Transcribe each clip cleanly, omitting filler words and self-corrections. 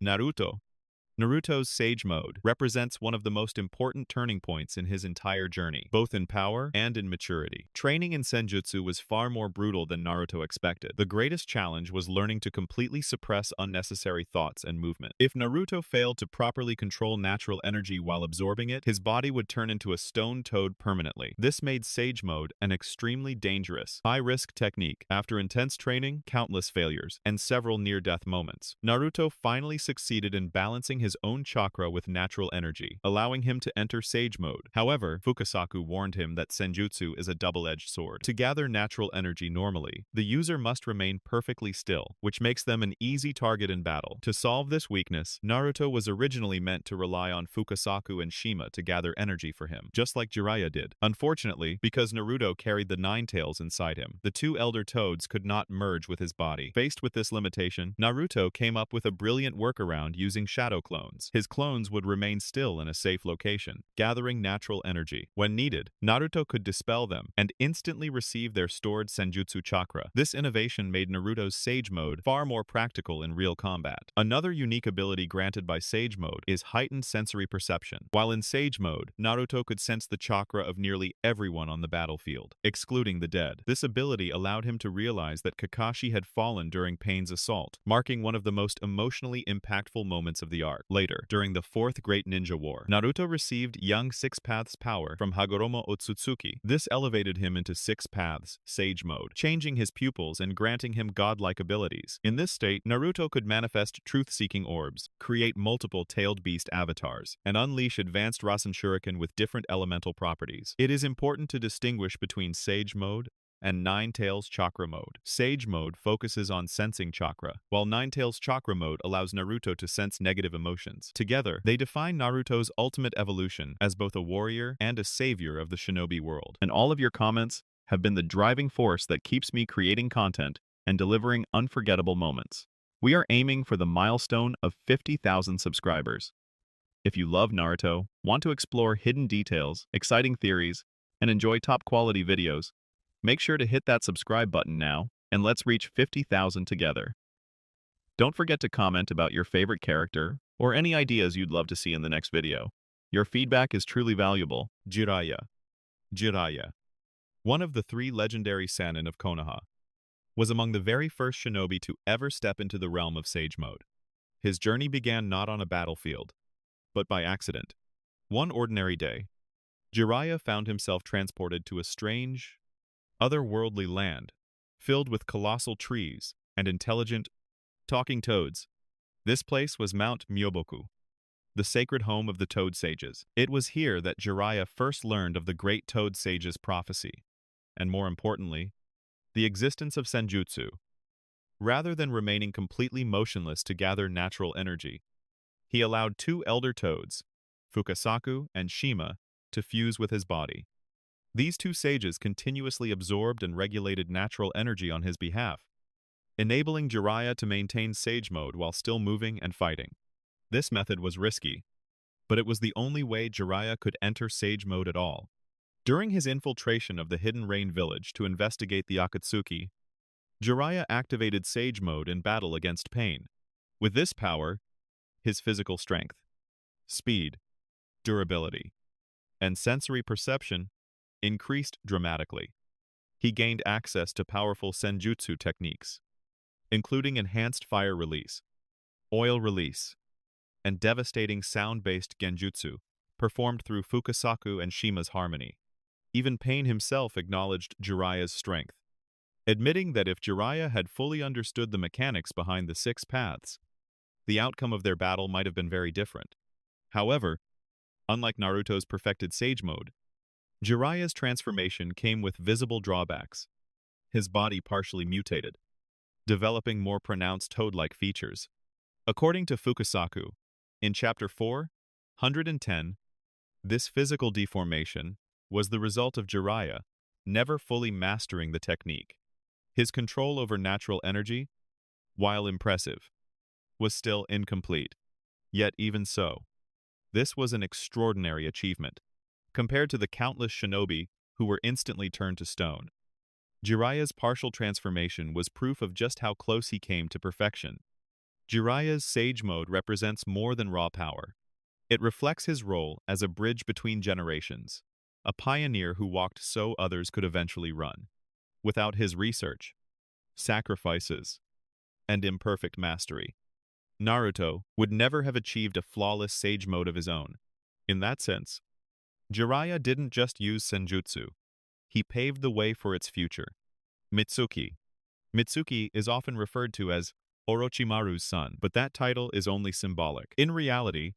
Naruto. Naruto's Sage Mode represents one of the most important turning points in his entire journey, both in power and in maturity. Training in Senjutsu was far more brutal than Naruto expected. The greatest challenge was learning to completely suppress unnecessary thoughts and movement. If Naruto failed to properly control natural energy while absorbing it, his body would turn into a stone toad permanently. This made Sage Mode an extremely dangerous, high-risk technique. After intense training, countless failures, and several near-death moments, Naruto finally succeeded in balancing his own chakra with natural energy, allowing him to enter Sage Mode. However, Fukasaku warned him that Senjutsu is a double-edged sword. To gather natural energy normally, the user must remain perfectly still, which makes them an easy target in battle. To solve this weakness, Naruto was originally meant to rely on Fukasaku and Shima to gather energy for him, just like Jiraiya did. Unfortunately, because Naruto carried the Nine Tails inside him, the two elder toads could not merge with his body. Faced with this limitation, Naruto came up with a brilliant workaround using shadow clones. His clones would remain still in a safe location, gathering natural energy. When needed, Naruto could dispel them and instantly receive their stored Senjutsu chakra. This innovation made Naruto's Sage Mode far more practical in real combat. Another unique ability granted by Sage Mode is heightened sensory perception. While in Sage Mode, Naruto could sense the chakra of nearly everyone on the battlefield, excluding the dead. This ability allowed him to realize that Kakashi had fallen during Pain's assault, marking one of the most emotionally impactful moments of the arc. Later, during the Fourth Great Ninja War, Naruto received Young Six Paths power from Hagoromo Otsutsuki. This elevated him into Six Paths, Sage Mode, changing his pupils and granting him godlike abilities. In this state, Naruto could manifest truth-seeking orbs, create multiple tailed beast avatars, and unleash advanced Rasen Shuriken with different elemental properties. It is important to distinguish between Sage Mode and Nine Tails Chakra Mode. Sage Mode focuses on sensing chakra, while Nine Tails Chakra Mode allows Naruto to sense negative emotions. Together, they define Naruto's ultimate evolution as both a warrior and a savior of the shinobi world. And all of your comments have been the driving force that keeps me creating content and delivering unforgettable moments. We are aiming for the milestone of 50,000 subscribers. If you love Naruto, want to explore hidden details, exciting theories, and enjoy top-quality videos, make sure to hit that subscribe button now, and let's reach 50,000 together. Don't forget to comment about your favorite character or any ideas you'd love to see in the next video. Your feedback is truly valuable. Jiraiya, one of the three legendary Sannin of Konoha, was among the very first shinobi to ever step into the realm of Sage Mode. His journey began not on a battlefield, but by accident. One ordinary day, Jiraiya found himself transported to a strange, otherworldly land, filled with colossal trees and intelligent, talking toads. This place was Mount Myoboku, the sacred home of the Toad Sages. It was here that Jiraiya first learned of the great Toad Sage's prophecy, and more importantly, the existence of Senjutsu. Rather than remaining completely motionless to gather natural energy, he allowed two elder toads, Fukasaku and Shima, to fuse with his body. These two sages continuously absorbed and regulated natural energy on his behalf, enabling Jiraiya to maintain Sage Mode while still moving and fighting. This method was risky, but it was the only way Jiraiya could enter Sage Mode at all. During his infiltration of the Hidden Rain Village to investigate the Akatsuki, Jiraiya activated Sage Mode in battle against Pain. With this power, his physical strength, speed, durability, and sensory perception increased dramatically. He gained access to powerful Senjutsu techniques, including enhanced fire release, oil release, and devastating sound-based genjutsu, performed through Fukasaku and Shima's harmony. Even Pain himself acknowledged Jiraiya's strength, admitting that if Jiraiya had fully understood the mechanics behind the Six Paths, the outcome of their battle might have been very different. However, unlike Naruto's perfected Sage Mode, Jiraiya's transformation came with visible drawbacks. His body partially mutated, developing more pronounced toad-like features. According to Fukasaku, in Chapter 410, this physical deformation was the result of Jiraiya never fully mastering the technique. His control over natural energy, while impressive, was still incomplete. Yet even so, this was an extraordinary achievement. Compared to the countless shinobi who were instantly turned to stone, Jiraiya's partial transformation was proof of just how close he came to perfection. Jiraiya's Sage Mode represents more than raw power. It reflects his role as a bridge between generations, a pioneer who walked so others could eventually run. Without his research, sacrifices, and imperfect mastery, Naruto would never have achieved a flawless Sage Mode of his own. In that sense, Jiraiya didn't just use Senjutsu, he paved the way for its future. Mitsuki. Mitsuki is often referred to as Orochimaru's son, but that title is only symbolic. In reality,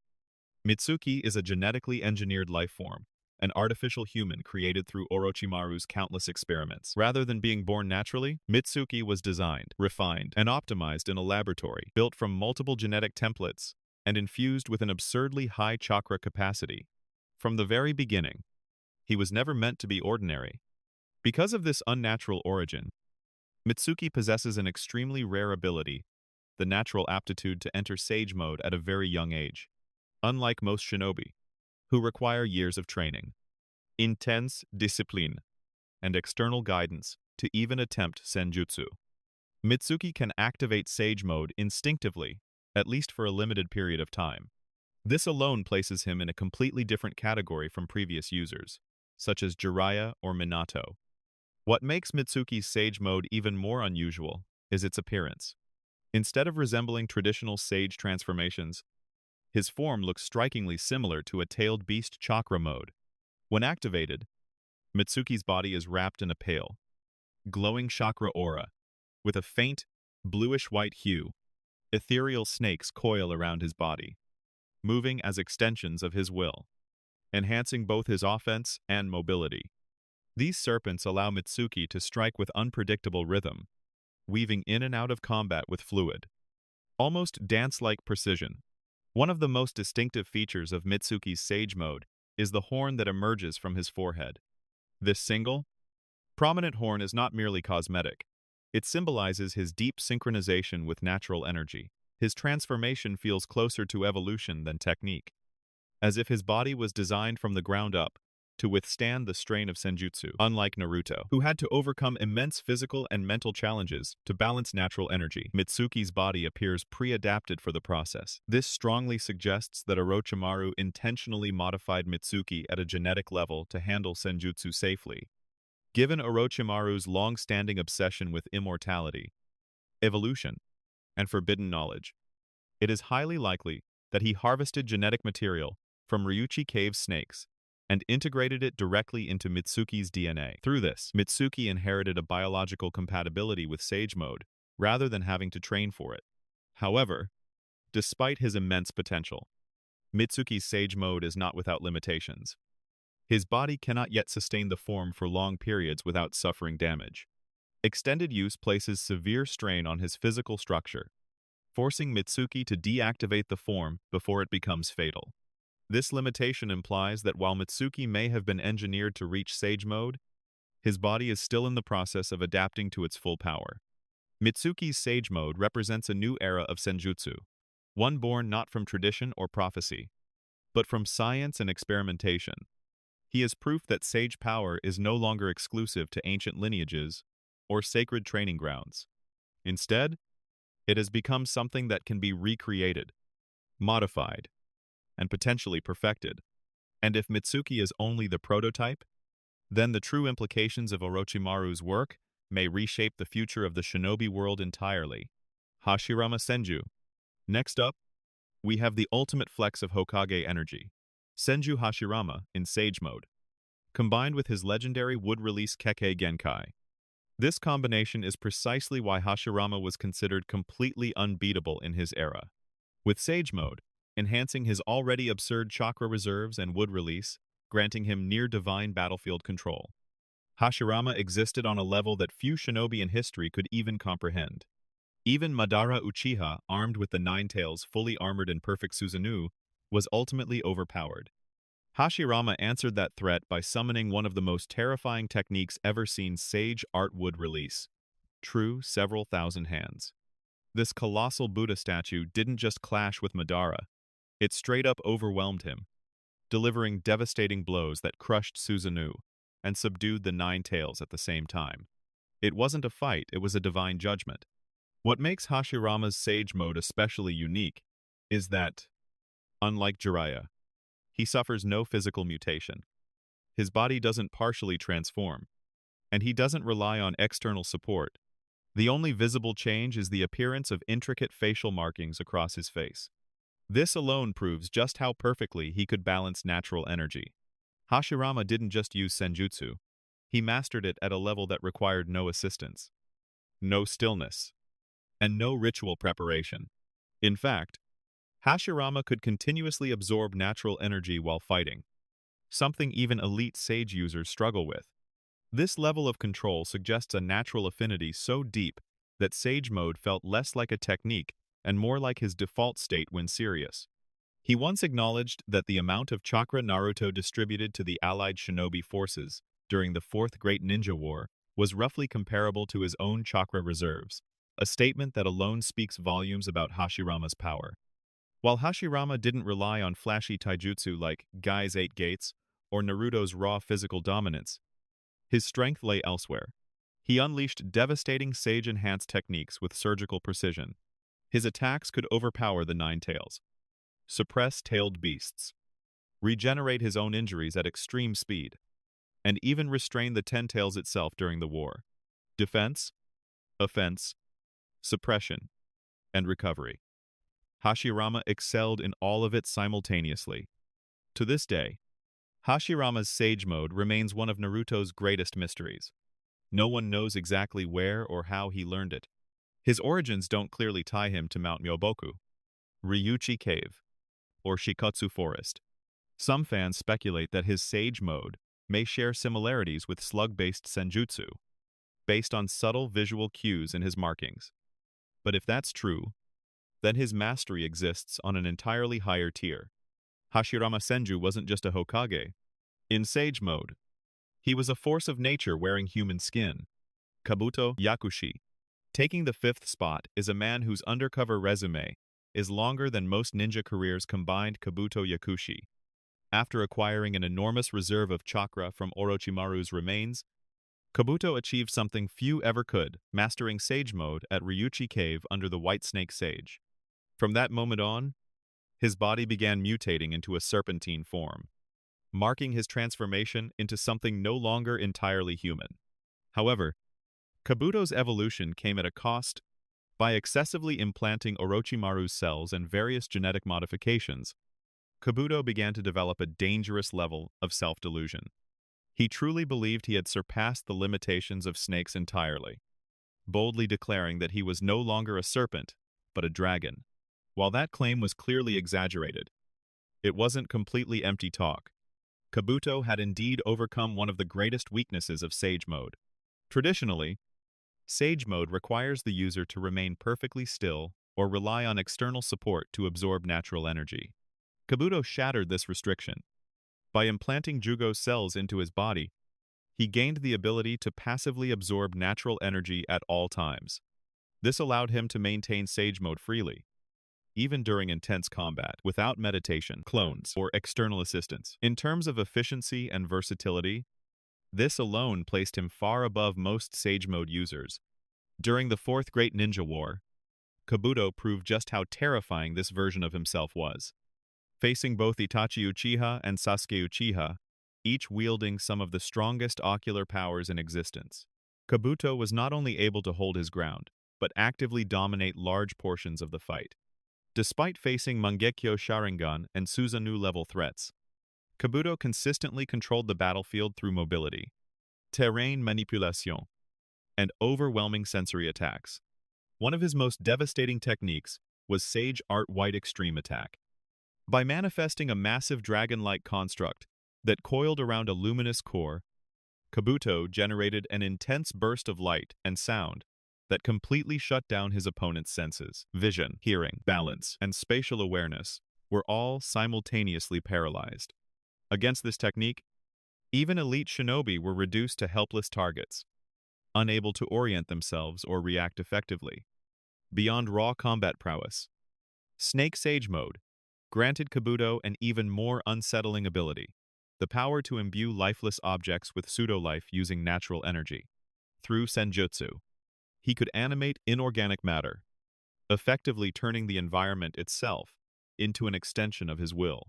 Mitsuki is a genetically engineered life form, an artificial human created through Orochimaru's countless experiments. Rather than being born naturally, Mitsuki was designed, refined, and optimized in a laboratory, built from multiple genetic templates, and infused with an absurdly high chakra capacity. From the very beginning, he was never meant to be ordinary. Because of this unnatural origin, Mitsuki possesses an extremely rare ability, the natural aptitude to enter Sage Mode at a very young age. Unlike most shinobi, who require years of training, intense discipline, and external guidance to even attempt Senjutsu, Mitsuki can activate Sage Mode instinctively, at least for a limited period of time. This alone places him in a completely different category from previous users, such as Jiraiya or Minato. What makes Mitsuki's Sage Mode even more unusual is its appearance. Instead of resembling traditional Sage transformations, his form looks strikingly similar to a tailed beast chakra mode. When activated, Mitsuki's body is wrapped in a pale, glowing chakra aura. With a faint, bluish-white hue, ethereal snakes coil around his body, moving as extensions of his will, enhancing both his offense and mobility. These serpents allow Mitsuki to strike with unpredictable rhythm, weaving in and out of combat with fluid, almost dance-like precision. One of the most distinctive features of Mitsuki's Sage Mode is the horn that emerges from his forehead. This single, prominent horn is not merely cosmetic. It symbolizes his deep synchronization with natural energy. His transformation feels closer to evolution than technique, as if his body was designed from the ground up to withstand the strain of Senjutsu. Unlike Naruto, who had to overcome immense physical and mental challenges to balance natural energy, Mitsuki's body appears pre-adapted for the process. This strongly suggests that Orochimaru intentionally modified Mitsuki at a genetic level to handle Senjutsu safely. Given Orochimaru's long-standing obsession with immortality, evolution, and forbidden knowledge, it is highly likely that he harvested genetic material from Ryuchi Cave snakes and integrated it directly into Mitsuki's DNA. Through this, Mitsuki inherited a biological compatibility with Sage Mode, rather than having to train for it. However, despite his immense potential, Mitsuki's Sage Mode is not without limitations. His body cannot yet sustain the form for long periods without suffering damage. Extended use places severe strain on his physical structure, forcing Mitsuki to deactivate the form before it becomes fatal. This limitation implies that while Mitsuki may have been engineered to reach Sage Mode, his body is still in the process of adapting to its full power. Mitsuki's Sage Mode represents a new era of Senjutsu, one born not from tradition or prophecy, but from science and experimentation. He is proof that Sage power is no longer exclusive to ancient lineages or sacred training grounds. Instead, it has become something that can be recreated, modified, and potentially perfected. And if Mitsuki is only the prototype, then the true implications of Orochimaru's work may reshape the future of the shinobi world entirely. Hashirama Senju. Next up, we have the ultimate flex of Hokage energy, Senju Hashirama in Sage Mode, combined with his legendary wood-release Kekkei Genkai. This combination is precisely why Hashirama was considered completely unbeatable in his era. With Sage Mode, enhancing his already absurd chakra reserves and wood release, granting him near-divine battlefield control, Hashirama existed on a level that few shinobi in history could even comprehend. Even Madara Uchiha, armed with the Nine Tails fully armored in perfect Susanoo, was ultimately overpowered. Hashirama answered that threat by summoning one of the most terrifying techniques ever seen: Sage Art Wood Release. True, several thousand hands. This colossal Buddha statue didn't just clash with Madara, it straight up overwhelmed him, delivering devastating blows that crushed Susanoo and subdued the Nine Tails at the same time. It wasn't a fight, it was a divine judgment. What makes Hashirama's Sage Mode especially unique is that, unlike Jiraiya, he suffers no physical mutation. His body doesn't partially transform, and he doesn't rely on external support. The only visible change is the appearance of intricate facial markings across his face. This alone proves just how perfectly he could balance natural energy. Hashirama didn't just use Senjutsu. He mastered it at a level that required no assistance, no stillness, and no ritual preparation. In fact, Hashirama could continuously absorb natural energy while fighting, something even elite sage users struggle with. This level of control suggests a natural affinity so deep that Sage Mode felt less like a technique and more like his default state when serious. He once acknowledged that the amount of chakra Naruto distributed to the allied shinobi forces during the Fourth Great Ninja War was roughly comparable to his own chakra reserves, a statement that alone speaks volumes about Hashirama's power. While Hashirama didn't rely on flashy taijutsu like Gai's 8 Gates or Naruto's raw physical dominance, his strength lay elsewhere. He unleashed devastating sage-enhanced techniques with surgical precision. His attacks could overpower the Nine Tails, suppress tailed beasts, regenerate his own injuries at extreme speed, and even restrain the Ten Tails itself during the war. Defense, offense, suppression, and recovery. Hashirama excelled in all of it simultaneously. To this day, Hashirama's Sage Mode remains one of Naruto's greatest mysteries. No one knows exactly where or how he learned it. His origins don't clearly tie him to Mount Myoboku, Ryuchi Cave, or Shikotsu Forest. Some fans speculate that his Sage Mode may share similarities with slug-based Senjutsu, based on subtle visual cues in his markings. But if that's true, then his mastery exists on an entirely higher tier. Hashirama Senju wasn't just a Hokage. In Sage Mode, he was a force of nature wearing human skin. Kabuto Yakushi. Taking the 5th spot is a man whose undercover resume is longer than most ninja careers combined. Kabuto Yakushi. After acquiring an enormous reserve of chakra from Orochimaru's remains, Kabuto achieved something few ever could, mastering Sage Mode at Ryuchi Cave under the White Snake Sage. From that moment on, his body began mutating into a serpentine form, marking his transformation into something no longer entirely human. However, Kabuto's evolution came at a cost. By excessively implanting Orochimaru's cells and various genetic modifications, Kabuto began to develop a dangerous level of self-delusion. He truly believed he had surpassed the limitations of snakes entirely, boldly declaring that he was no longer a serpent, but a dragon. While that claim was clearly exaggerated, it wasn't completely empty talk. Kabuto had indeed overcome one of the greatest weaknesses of Sage Mode. Traditionally, Sage Mode requires the user to remain perfectly still or rely on external support to absorb natural energy. Kabuto shattered this restriction. By implanting Jugo's cells into his body, he gained the ability to passively absorb natural energy at all times. This allowed him to maintain Sage Mode freely, even during intense combat, without meditation, clones, or external assistance. In terms of efficiency and versatility, this alone placed him far above most Sage Mode users. During the Fourth Great Ninja War, Kabuto proved just how terrifying this version of himself was. Facing both Itachi Uchiha and Sasuke Uchiha, each wielding some of the strongest ocular powers in existence, Kabuto was not only able to hold his ground, but actively dominate large portions of the fight. Despite facing Mangekyo Sharingan and Susanoo-level threats, Kabuto consistently controlled the battlefield through mobility, terrain manipulation, and overwhelming sensory attacks. One of his most devastating techniques was Sage Art White Extreme Attack. By manifesting a massive dragon-like construct that coiled around a luminous core, Kabuto generated an intense burst of light and sound that completely shut down his opponent's senses. Vision, hearing, balance, and spatial awareness were all simultaneously paralyzed. Against this technique, even elite shinobi were reduced to helpless targets, unable to orient themselves or react effectively. Beyond raw combat prowess, Snake Sage Mode granted Kabuto an even more unsettling ability: the power to imbue lifeless objects with pseudo-life using natural energy. Through Senjutsu, he could animate inorganic matter, effectively turning the environment itself into an extension of his will.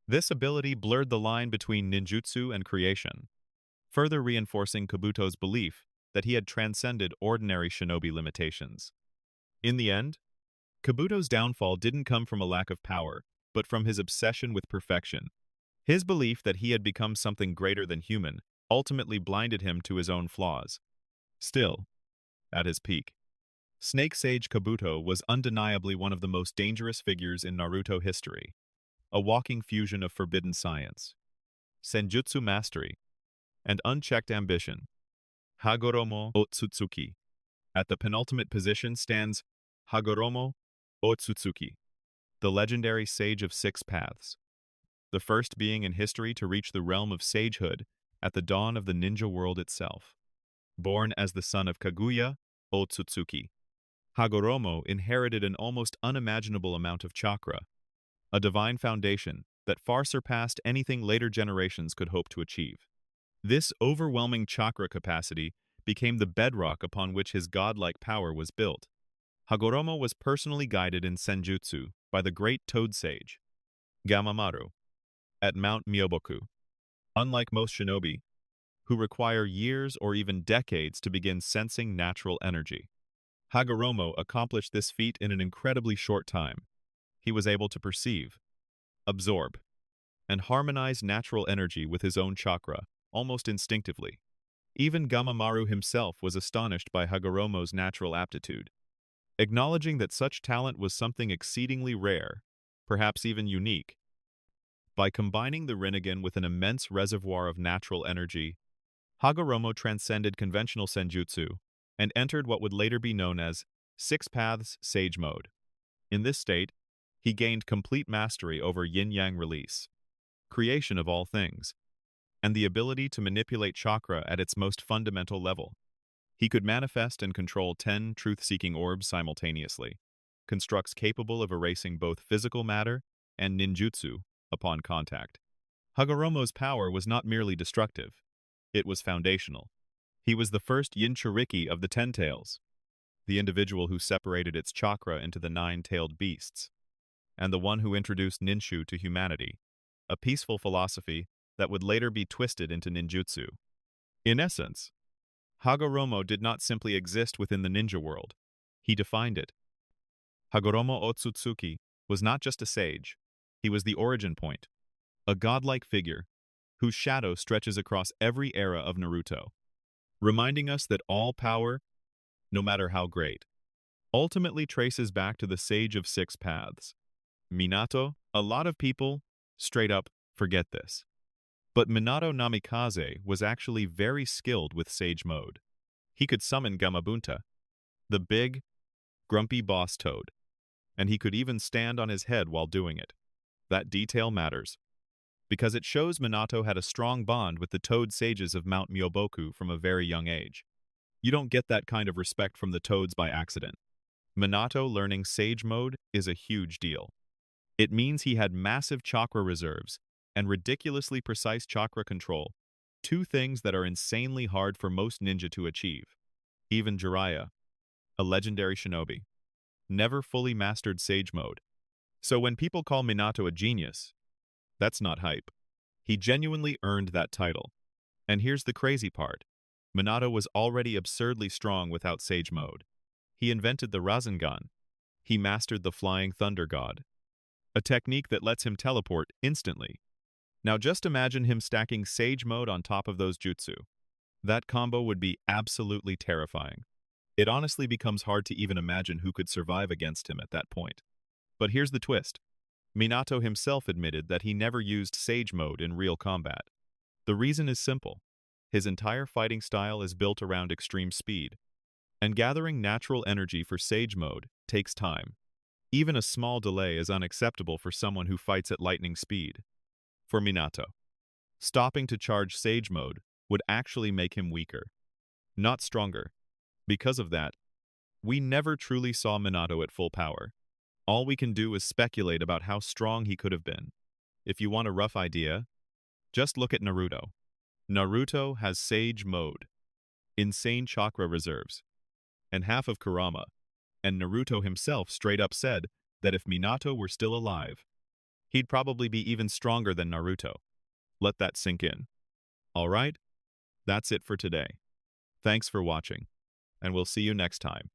This ability blurred the line between ninjutsu and creation, further reinforcing Kabuto's belief that he had transcended ordinary shinobi limitations. In the end, Kabuto's downfall didn't come from a lack of power, but from his obsession with perfection. His belief that he had become something greater than human ultimately blinded him to his own flaws. Still, at his peak, Snake Sage Kabuto was undeniably one of the most dangerous figures in Naruto history, a walking fusion of forbidden science, Senjutsu mastery, and unchecked ambition. Hagoromo Otsutsuki. At the penultimate position stands Hagoromo Otsutsuki, the legendary Sage of Six Paths, the first being in history to reach the realm of sagehood at the dawn of the ninja world itself. Born as the son of Kaguya Otsutsuki, Hagoromo inherited an almost unimaginable amount of chakra, a divine foundation that far surpassed anything later generations could hope to achieve. This overwhelming chakra capacity became the bedrock upon which his godlike power was built. Hagoromo was personally guided in Senjutsu by the great Toad Sage, Gamamaru, at Mount Myoboku. Unlike most shinobi, who require years or even decades to begin sensing natural energy, Hagoromo accomplished this feat in an incredibly short time. He was able to perceive, absorb, and harmonize natural energy with his own chakra, almost instinctively. Even Gamamaru himself was astonished by Hagoromo's natural aptitude. Acknowledging that such talent was something exceedingly rare, perhaps even unique. By combining the Rinnegan with an immense reservoir of natural energy, Hagoromo transcended conventional Senjutsu and entered what would later be known as Six Paths Sage Mode. In this state, he gained complete mastery over yin-yang release, creation of all things, and the ability to manipulate chakra at its most fundamental level. He could manifest and control 10 truth-seeking orbs simultaneously, constructs capable of erasing both physical matter and ninjutsu upon contact. Hagoromo's power was not merely destructive, it was foundational. He was the first Jinchuriki of the Ten Tails, the individual who separated its chakra into the nine-tailed beasts, and the one who introduced ninshu to humanity, a peaceful philosophy that would later be twisted into ninjutsu. In essence, Hagoromo did not simply exist within the ninja world, he defined it. Hagoromo Otsutsuki was not just a sage, he was the origin point, a godlike figure whose shadow stretches across every era of Naruto, reminding us that all power, no matter how great, ultimately traces back to the Sage of Six Paths. Minato, a lot of people, straight up, forget this. But Minato Namikaze was actually very skilled with Sage Mode. He could summon Gamabunta, the big, grumpy boss toad, and he could even stand on his head while doing it. That detail matters, because it shows Minato had a strong bond with the Toad Sages of Mount Myoboku from a very young age. You don't get that kind of respect from the Toads by accident. Minato learning Sage Mode is a huge deal. It means he had massive chakra reserves and ridiculously precise chakra control, two things that are insanely hard for most ninja to achieve. Even Jiraiya, a legendary shinobi, never fully mastered Sage Mode. So when people call Minato a genius, that's not hype. He genuinely earned that title. And here's the crazy part. Minato was already absurdly strong without Sage Mode. He invented the Rasengan. He mastered the Flying Thunder God, a technique that lets him teleport instantly. Now just imagine him stacking Sage Mode on top of those jutsu. That combo would be absolutely terrifying. It honestly becomes hard to even imagine who could survive against him at that point. But here's the twist. Minato himself admitted that he never used Sage Mode in real combat. The reason is simple. His entire fighting style is built around extreme speed, and gathering natural energy for Sage Mode takes time. Even a small delay is unacceptable for someone who fights at lightning speed. For Minato, stopping to charge Sage Mode would actually make him weaker, not stronger. Because of that, we never truly saw Minato at full power. All we can do is speculate about how strong he could have been. If you want a rough idea, just look at Naruto. Naruto has Sage Mode, insane chakra reserves, and half of Kurama. And Naruto himself straight up said that if Minato were still alive, he'd probably be even stronger than Naruto. Let that sink in. Alright? That's it for today. Thanks for watching, and we'll see you next time.